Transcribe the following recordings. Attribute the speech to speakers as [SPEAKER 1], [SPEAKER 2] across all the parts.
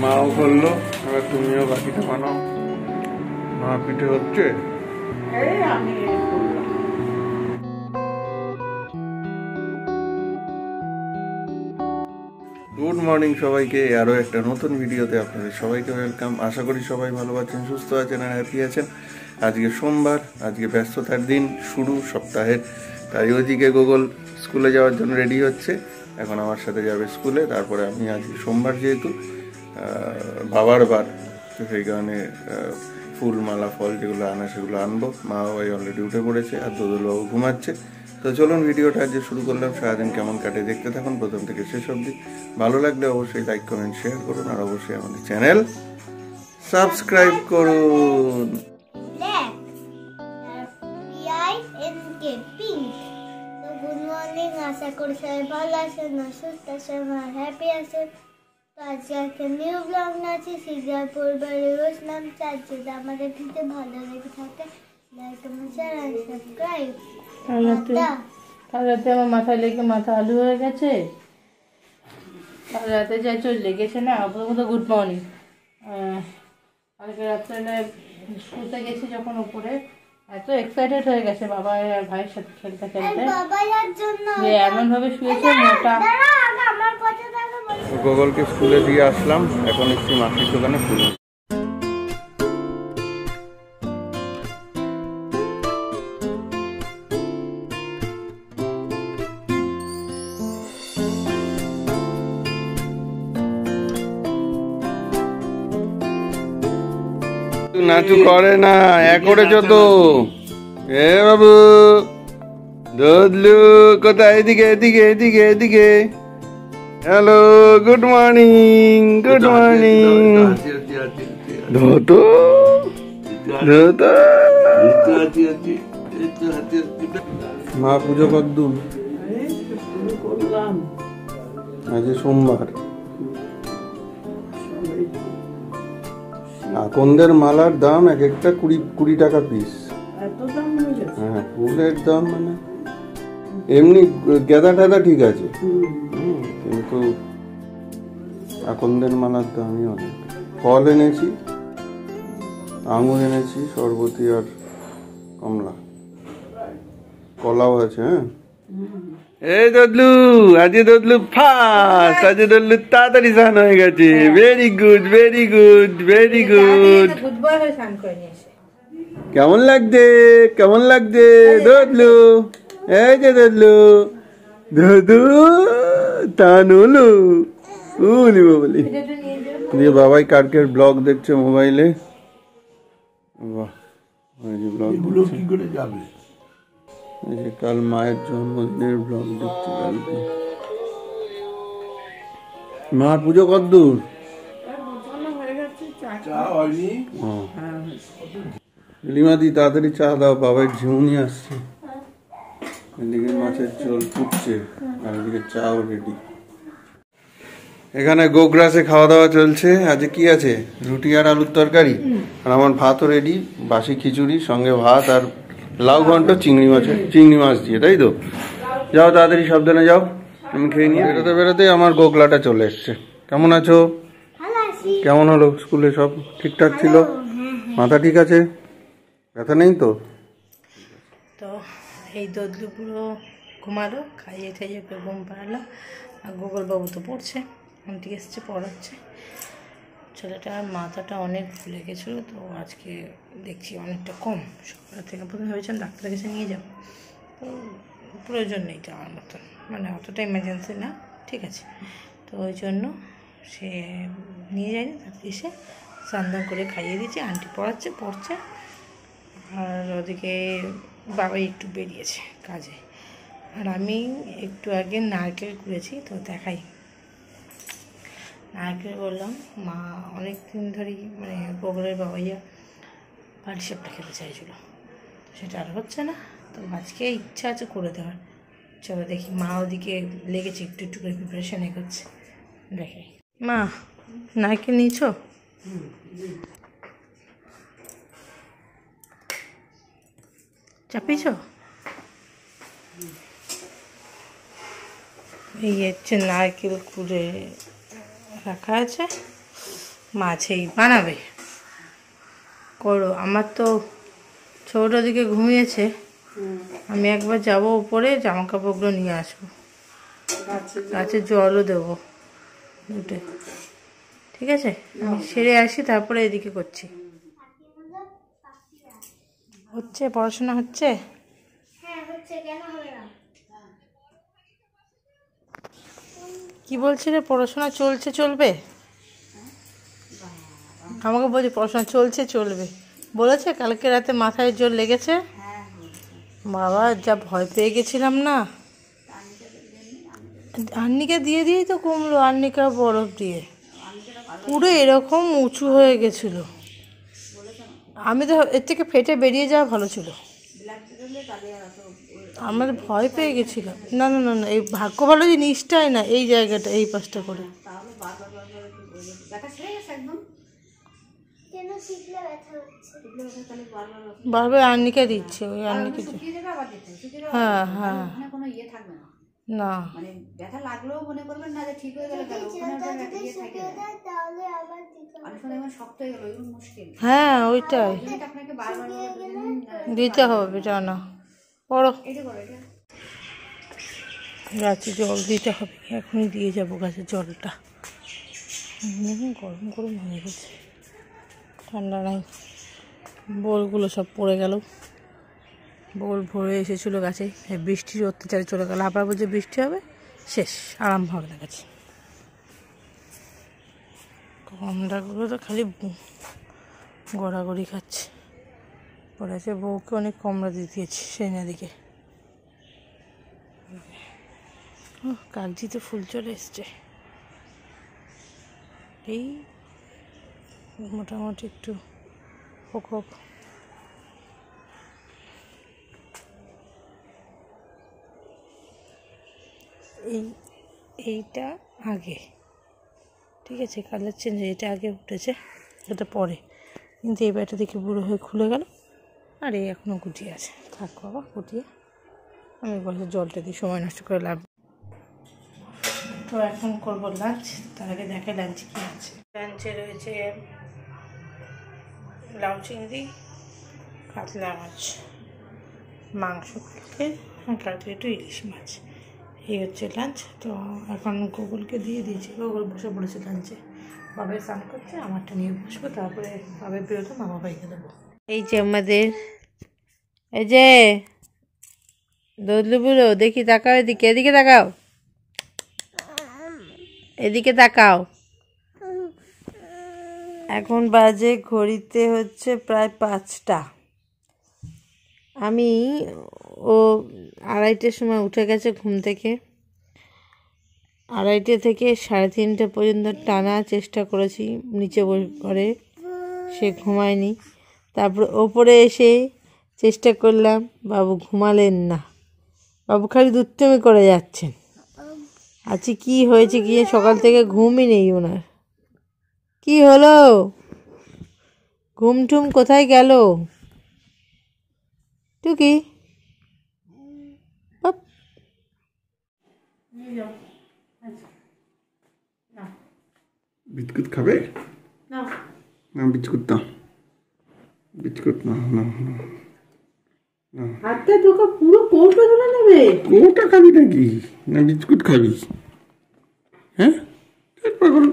[SPEAKER 1] মাও করলো, এবার তুমিও বাকিটা বানাও। মা পিঠে হচ্ছে। গুড মর্নিং সবাইকে, আরও একটা নতুন ভিডিওতে আপনাদের সবাইকে ওয়েলকাম। আশা করি সবাই ভালো আছেন, সুস্থ আছেন আর হ্যাপি আছেন। আজকে সোমবার, আজকে ব্যস্ততার দিন শুরু সপ্তাহের। তাই ওইদিকে গুগল স্কুলে যাওয়ার জন্য রেডি হচ্ছে, এখন আমার সাথে যাবে স্কুলে। তারপরে আমি আজকে সোমবার যেহেতু বাবার বার, তো সেই কারণে ফুল মালা ফল যেগুলো আনা সেগুলো আনবো। মা বাবাই অলরেডি উঠে পড়েছে আর দোদলবাবু ঘুমাচ্ছে। তো চলুন ভিডিওটা আজকে শুরু করলাম। সারাদিন কেমন কাটে দেখতে থাকুন প্রথম থেকে শেষ অবধি। ভালো লাগলে অবশ্যই লাইক কমেন্ট শেয়ার করুন আর অবশ্যই আমাদের চ্যানেল সাবস্ক্রাইব করুন।
[SPEAKER 2] গুড মর্নিং, আশা করি সবাই ভালো আছেন, সুস্থ আছেন আর হ্যাপি আছেন। তো আজকে একটা নিউ ব্লগ আছে সিজার পরিবারের বসলাম। চার যদি আমাদের ভিডিও ভালো লেগে থাকে লাইক কমেন্ট শেয়ার আর সাবস্ক্রাইব।
[SPEAKER 3] কাল রাতে আমার মাথায় লেগে মাথা আলু হয়ে গেছে। কাল রাতে যা চোর লেগেছে না, প্রথমত গুড মর্নিং। কালকে রাত্রে স্কুলতে গেছি যখন উপরে, এত এক্সাইটেড হয়ে গেছে বাবা আর ভাইয়ের সাথে খেলতে খেলতে, যে এমন ভাবে শুয়েছে মোটা।
[SPEAKER 1] গুগলকে স্কুলে দিয়ে আসলাম, এখন একটু মাসির দোকানে ফুল। নাচু করে না, এক করেছ তো। এ বাবু দদলু কোথায়? এদিকে এদিকে এদিকে এদিকে। Hello, good morning, good morning. ধতো ধতো মা পুজো কদ্দুম? আজ সোমবার। আকন্দের মালার দাম এক একটা 20 টাকা পিস। হ্যাঁ, ফুলের দাম মানে এমনি গেঁদা টেদা ঠিক আছে, কিন্তু আকন্দের মালার দামই অনেক। ফল এনেছি, আঙুর এনেছি, সরবতি আর কমলা, কলাও আছে। হ্যাঁ, এই দদলু, আজকে দদলু ফার্স্ট, আজকে দদলু তাড়াতাড়ি স্নান হয়ে গেছে। Very good, very good, very good. কেমন লাগছে, কেমন লাগছে দদলু? এই যে দদলু, দাদু তানুলু উলি বলি দিয়ে বাবাই কালকের ব্লগ দেখছে মোবাইলে। বাহ, ওই যে ব্লগ কি করে যাবে, এই যে কাল মায়ের জন্মদিনের ব্লগ দেখছে কালকে। মা পুজো কদ্দূর? লিমাদি তাড়াতাড়ি চা দাও, বাবাই ঝিমুনি আসছে। এদিকে মাছের ঝোল ফুটছে আর এদিকে চাও রেডি। এখানে গোগ্রাসে খাওয়া দাওয়া চলছে। আজকে কি আছে? রুটি আর আলুর তরকারি, আর আমার ভাতও রেডি, বাসি খিচুড়ি সঙ্গে ভাত আর লাউ ঘন্ট চিংড়ি মাছ দিয়ে, তাই তো? যাও তাড়াতাড়ি সাবধানে যাও, আমি খেয়ে নিয়ে বেরোতে বেরোতে আমার গোগলাটা চলে এসছে। কেমন আছো? কেমন হলো স্কুলে? সব ঠিকঠাক ছিল? মাথা ঠিক আছে? ব্যথা নেই তো?
[SPEAKER 3] তো এই দদলু পুরো ঘুমালো, খাইয়ে খাইয়ে ঘুম পাড়ালো। আর গোগলবাবু তো পড়ছে, আন্টি এসছে পড়াচ্ছে। ছেলেটার মাথাটা অনেক ফুলে গেছিলো, তো আজকে দেখছি অনেকটা কম। সকাল থেকে প্রথমে ভেবেছিলাম ডাক্তারের কাছে নিয়ে যাবো, তো প্রয়োজন নেই যাওয়ার মতন, মানে অতটা ইমার্জেন্সি না, ঠিক আছে। তো ওই জন্য সে নিয়ে যায়নি, এসে স্নান করে খাইয়ে দিয়েছে। আন্টি পড়ছে। আর ওদিকে বাবাই একটু বেরিয়েছে কাজে, আর আমি একটু আগে নারকেল কুড়েছি, তো দেখাই। নারকেল বললাম, মা অনেক দিন ধরেই মানে গোগলের বাবাইয়া পাটিসাপটা খেতে চাইছিল, তো সেটা আর হচ্ছে না, তো আজকে ইচ্ছা আছে করে দেওয়ার। চলো দেখি, মা ওদিকে লেগেছে একটু একটু করে প্রিপারেশন এগোচ্ছে, দেখে। মা নারকেল নিয়েছ? চাপিয়েছ? এই হচ্ছে নারকেল কুড়ে রাখা আছে, মাছেই বানাবে। করো, আমার তো ছোটোর দিকে ঘুমিয়েছে, আমি একবার যাব উপরে জামা কাপড়গুলো নিয়ে আসবো, গাছে জলও দেবো উঠে। ঠিক আছে, আমি সেরে আসি, তারপরে এদিকে করছি। হচ্ছে পড়াশোনা হচ্ছে?
[SPEAKER 2] হ্যাঁ হচ্ছে, কেন হবে না?
[SPEAKER 3] কি বলছিলে? পড়াশোনা চলছে চলবে? আমাকে বলছি পড়াশোনা চলছে চলবে বলেছে। কালকে রাতে মাথায় জোর লেগেছে, বাবা যা ভয় পেয়ে গেছিলাম না। আর্নিকা দিয়ে দিয়েই তো কমলো, আর্নিকা বরফ দিয়ে পুরো এরকম উঁচু হয়ে গেছিল। আমি তো এর থেকে ফেটে বেরিয়ে যাওয়া ভালো ছিল, আমার ভয় পেয়ে গেছিলাম। না না না না, এই ভাগ্য ভালো যে নিচটাই না, এই জায়গাটা, এই পাশটা করে।
[SPEAKER 2] কেন শিখলে ব্যথা হচ্ছে?
[SPEAKER 3] বারবার আর্নিকা দিচ্ছে, ওই আর্নিকা। হ্যাঁ হ্যাঁ, না
[SPEAKER 4] মানে ব্যথা লাগলেও মনে করবেন না যে ঠিক হয়ে গেল,
[SPEAKER 2] তাহলে আবার
[SPEAKER 4] অনেক সময় দেখবেন শক্ত হয়ে গেল, এগুলো মুশকিল।
[SPEAKER 3] হ্যাঁ ওইটাই
[SPEAKER 4] আপনাকে বারবার
[SPEAKER 3] দিতে হবে, এটা না পড়ো।
[SPEAKER 4] এটা করো, এটা
[SPEAKER 3] গাছে জল দিতে হবে, এখনই দিয়ে যাবো গাছের জলটা। গরম গরম হয়ে গেছে, ঠান্ডা নাই। বোলগুলো সব পড়ে গেল, বোল ভরে এসেছিলো গাছে, বৃষ্টির অত্যাচারে চলে গেল। আবার বলছে বৃষ্টি হবে, শেষ, আরাম হবে না গাছে। কমলাগুলো তো খালি গড়াগড়ি খাচ্ছে। পড়েছে, বউকে অনেক কমলা দিয়ে দিয়েছি সেই না দিকে। কাগজিতে ফুল চলে এসছে, এই মোটামুটি একটু হোক হোক। এইটা আগে, ঠিক আছে, কালার চেঞ্জ, এটা আগে উঠেছে, এটা পরে, কিন্তু এই বাড়িটা দেখে বুড়ো হয়ে খুলে গেল। আর এই এখনও গুটিয়ে আছে, থাক বাবা গুটিয়ে, আমি বসে জলটা দিয়ে সময় নষ্ট করে লাভ। তো এখন করবো লাঞ্চ, তার আগে দেখে লাঞ্চ কী আছে। লাঞ্চে রয়েছে লাউ চিংড়ি, কাতলা মাছ, মাংস কালকে, আর কালকে একটু ইলিশ মাছ। এই হচ্ছে লাঞ্চ। তো এখন গুগলকে দিয়ে দিয়েছি, গুগল বসে পড়েছে লাঞ্চে। বাবাই স্নান করছে, আমারটা নিয়ে বসবো, তারপরে বাবাই বেরোতো, মা বাবাইকে দেবো। এই যে আমাদের, এই যে দদলু বুড়ো, দেখি তাকাও এদিকে, এদিকে তাকাও, এদিকে তাকাও। এখন বাজে ঘড়িতে হচ্ছে প্রায় 5টা। আমি ও 2:30টার সময় উঠে গেছে ঘুম থেকে, 2:30 থেকে 3:30 পর্যন্ত টানা চেষ্টা করেছি নিচে ঘরে, সে ঘুমায়নি। তারপর ওপরে এসে চেষ্টা করলাম, বাবু ঘুমালেন না, বাবু খালি দুষ্টুমি করে যাচ্ছেন। আজকে কি হয়েছে গিয়ে, সকাল থেকে ঘুমই নেই ওনার। কি হলো, ঘুম টুম কোথায় গেল টুকি?
[SPEAKER 1] বিস্কুট খাবে না? বিস্কুট না, বিস্কুট না, না না,
[SPEAKER 3] হাতটা ঢোকা, পুরো কৌটো ধরে নেবে।
[SPEAKER 1] কোটা খাবি নাকি? না বিস্কুট খাবি? হ্যাঁ পাগল।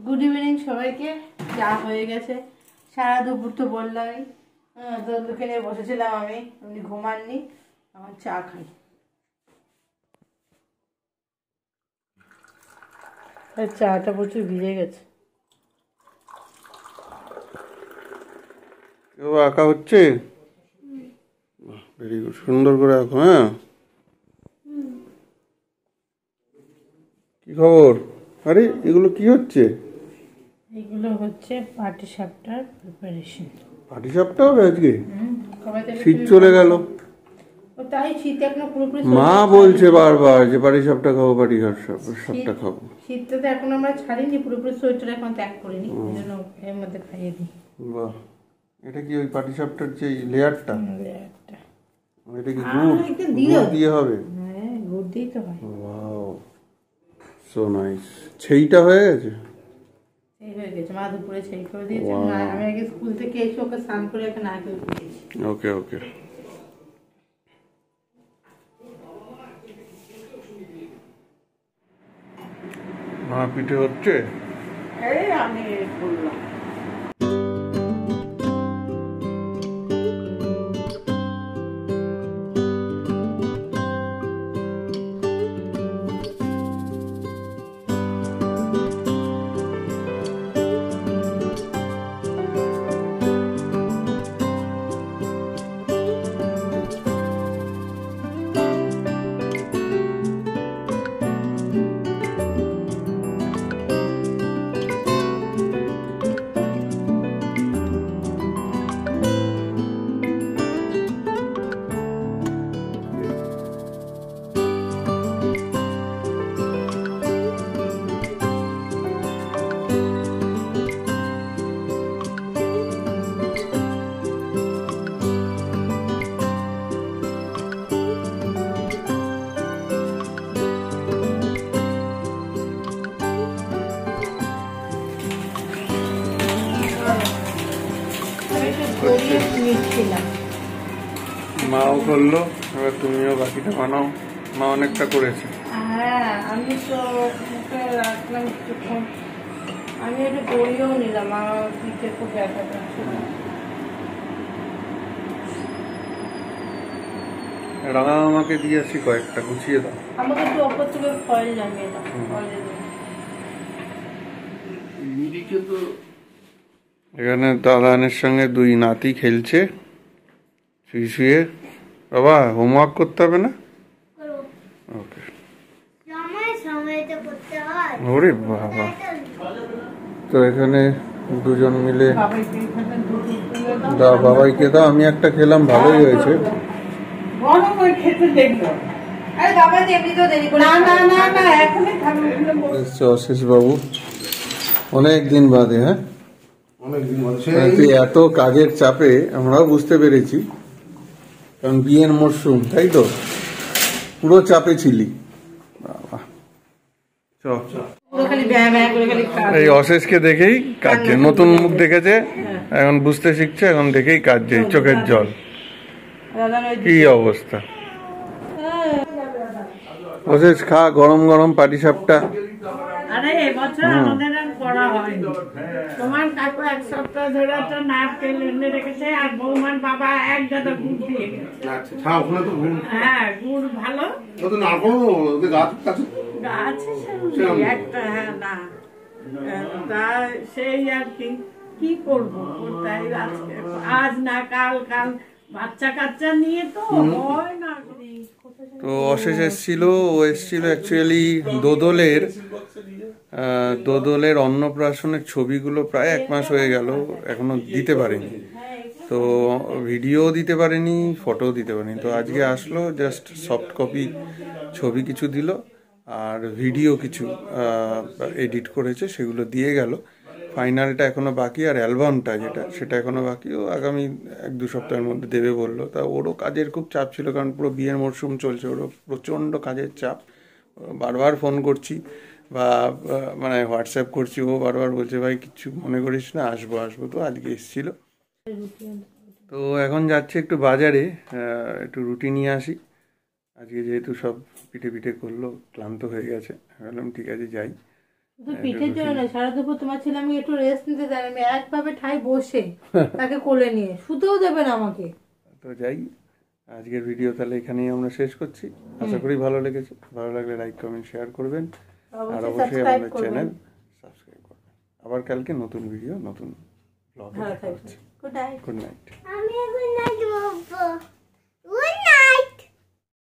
[SPEAKER 3] গুড ইভিনিং সবাইকে। চা হয়ে গেছে, সারা দুপুর তো বললামই, দোলকে নিয়ে বসেছিলাম আমি, উনি ঘুমাননি, আমার চা খাই। চাটা প্রচুর ভিজে গেছে।
[SPEAKER 1] আঁকা হচ্ছে, ভেরি গুড, সুন্দর করে আঁকো। হ্যাঁ, কি খবর? আরে এগুলো কি হচ্ছে?
[SPEAKER 3] এগুলো হচ্ছে পাটিসাপটার প্রিপারেশন।
[SPEAKER 1] পাটিসাপটা হবে আজকে? শীত চলে গেল।
[SPEAKER 3] ও তাই শীত এখনো পুরোপুরি
[SPEAKER 1] মা বলছে বারবার যে পাটিসাপটা খাবো, পাটিসাপটা খাবো।
[SPEAKER 3] শীতটা তো এখন আমরা ছাড়িনি, পুরোপুরি সোয়েটার এখন ত্যাগ করিনি, এই জন্য এর মধ্যে খাইয়ে দিই।
[SPEAKER 1] বাহ, এটা কি ওই পাটিসাপটার যে লেয়ারটা?
[SPEAKER 3] লেয়ারটা
[SPEAKER 1] এটা কি গুড় দিয়ে হবে?
[SPEAKER 3] হ্যাঁ, গুড় দিয়েই তো হয়।
[SPEAKER 1] Wow, so nice. সেইটা হয়ে গেছে?
[SPEAKER 3] সেই হয়ে গেছে, মা দুপুরে সেই করে দিয়েছে। আমি আগে স্কুল থেকে এসে ওকে স্নান করে এখানে আগে দিয়েছি।
[SPEAKER 1] ওকে ওকে। মা পিঠে হচ্ছে?
[SPEAKER 3] এই আমি করলাম।
[SPEAKER 1] মাও করলো, এবার তুমিও বাকিটা বানাও। মা অনেকটা করেছে।
[SPEAKER 3] হ্যাঁ, আমি তো মুখে রাখলাম কিছুক্ষণ, আমি একটু গড়িয়েও নিলাম, আমার পিঠে খুব ব্যথা করছে।
[SPEAKER 1] রাঙা আমাকে দিয়ে আসি কয়েকটা, গুছিয়ে দাও।
[SPEAKER 3] আমাকে একটু অপর থেকে ফয়েল জানিয়ে দাও, ফয়েল
[SPEAKER 1] এখানে দাদানের সঙ্গে দুই নাতি খেলছে শুয়ে শুয়ে। বাবা, হোমওয়ার্ক করতে হবে না? ওকে। ওরে বাবা, তো এখানে দুজন মিলে দাও, বাবাইকে দাও। আমি একটা খেলাম, ভালোই হয়েছে। অশেষ বাবু অনেক দিন বাদে, হ্যাঁ তুই এত কাজের চাপে আমরাও বুঝতে পেরেছি, কারণ বিয়ের মরশুম, তাই তো পুরো চাপে ছিলি। এই অশেষকে দেখেই কাঁদছে, নতুন মুখ দেখেছে, এখন বুঝতে শিখছে, এখন দেখেই কাঁদছে, চোখের জল। কি অবস্থা! অশেষ খা, গরম গরম পাটিসাপটা।
[SPEAKER 3] আরে এবছর আমাদের আর করা হয়নি। তোমার কাকু এক সপ্তাহ ধরে তো নারকেল এনে রেখেছে, আর বৌমার বাবা এক গাদা গুড় দিয়ে গেছে। হ্যাঁ, গুড় ভালো গাছ একটা, হ্যাঁ না তা সেই আর কি করবো, তাই আজ না কাল, বাচ্চা কাচ্চা নিয়ে তো হয় না।
[SPEAKER 1] তো অশেষ এসছিল, ও এসছিল অ্যাকচুয়ালি দোদলের অন্নপ্রাশনের ছবিগুলো প্রায় 1 মাস হয়ে গেল, এখনো দিতে পারেনি। তো ভিডিও দিতে পারেনি, ফটোও দিতে পারেনি। তো আজকে আসলো, জাস্ট সফট কপি ছবি কিছু দিল, আর ভিডিও কিছু এডিট করেছে, সেগুলো দিয়ে গেল। ফাইনালটা এখনো বাকি, আর অ্যালবামটা সেটা এখনো বাকি। ও আগামী 1-2 সপ্তাহের মধ্যে দেবে বললো। তা ওরও কাজের খুব চাপ ছিল, কারণ পুরো বিয়ের মরশুম চলছে, ওরও প্রচণ্ড কাজের চাপ। বারবার ফোন করছি বা মানে হোয়াটসঅ্যাপ করছি, ও বারবার বলছে ভাই কিচ্ছু মনে করিস না, আসবো। তো আজকে এসেছিল। তো এখন যাচ্ছে একটু বাজারে, একটু রুটি নিয়ে আসি। আজকে যেহেতু সব পিঠে করলো, ক্লান্ত হয়ে গেছে, ভাবলাম ঠিক আছে যাই।
[SPEAKER 3] পিঠের জন্য না, সারা দুপুর তোমার ছেলে আমি একটু রেস্ট নিতে চাই, আমি একভাবে ঠাই বসে তাকে কোলে নিয়ে শুতেও দেবে না আমাকে।
[SPEAKER 1] তো যাই, আজকের ভিডিও তাহলে এখানেই আমরা শেষ করছি। আশা করি ভালো লেগেছে। ভালো লাগলে লাইক, কমেন্ট, শেয়ার করবেন, আর অবশ্যই আমাদের চ্যানেল সাবস্ক্রাইব করবেন। আবার কালকে নতুন ভিডিও, নতুন ব্লগে দেখা হচ্ছে।
[SPEAKER 3] Good night.
[SPEAKER 1] Good night.
[SPEAKER 2] আমি গুড নাইট বলবো।